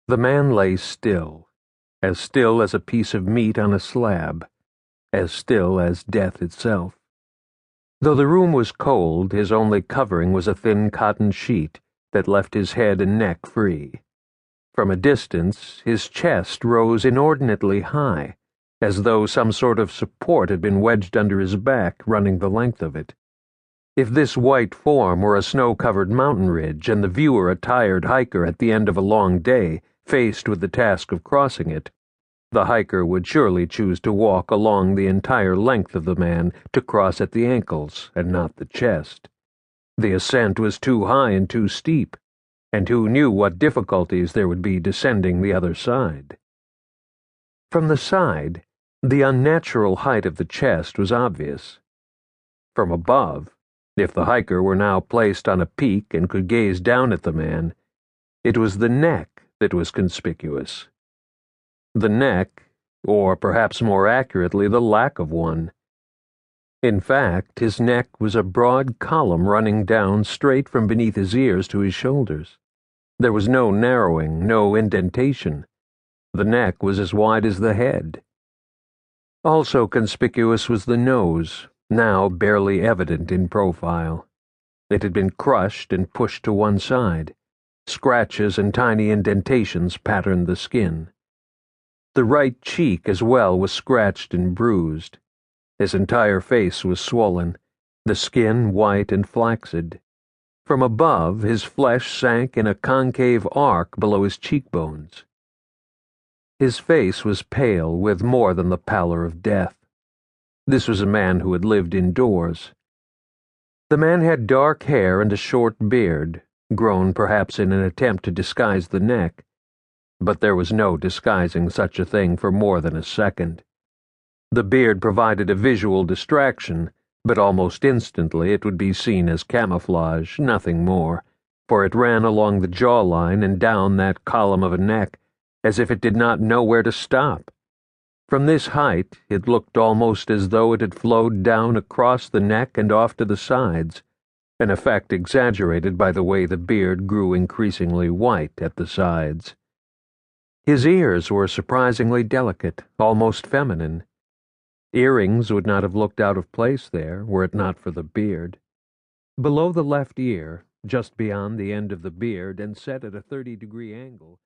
The man lay still as a piece of meat on a slab, as still as death itself. Though the room was cold, his only covering was a thin cotton sheet that left his head and neck free. From a distance, his chest rose inordinately high, as though some sort of support had been wedged under his back, running the length of it. If this white form were a snow-covered mountain ridge, and the viewer a tired hiker at the end of a long day, faced with the task of crossing it, the hiker would surely choose to walk along the entire length of the man to cross at the ankles and not the chest. The ascent was too high and too steep, and who knew what difficulties there would be descending the other side? From the side, the unnatural height of the chest was obvious. From above, if the hiker were now placed on a peak and could gaze down at the man, it was the neck that was conspicuous. The neck, or perhaps more accurately the lack of one. In fact, his neck was a broad column running down straight from beneath his ears to his shoulders. There was no narrowing, no indentation. The neck was as wide as the head. Also conspicuous was the nose, now barely evident in profile. It had been crushed and pushed to one side. Scratches and tiny indentations patterned the skin. The right cheek as well was scratched and bruised. His entire face was swollen, the skin white and flaccid. From above, his flesh sank in a concave arc below his cheekbones. His face was pale with more than the pallor of death. This was a man who had lived indoors. The man had dark hair and a short beard, grown perhaps in an attempt to disguise the neck, but there was no disguising such a thing for more than a second. The beard provided a visual distraction, but almost instantly it would be seen as camouflage, nothing more, for it ran along the jawline and down that column of a neck as if it did not know where to stop. From this height, it looked almost as though it had flowed down across the neck and off to the sides, an effect exaggerated by the way the beard grew increasingly white at the sides. His ears were surprisingly delicate, almost feminine. Earrings would not have looked out of place there, were it not for the beard. Below the left ear, just beyond the end of the beard and set at a 30-degree angle,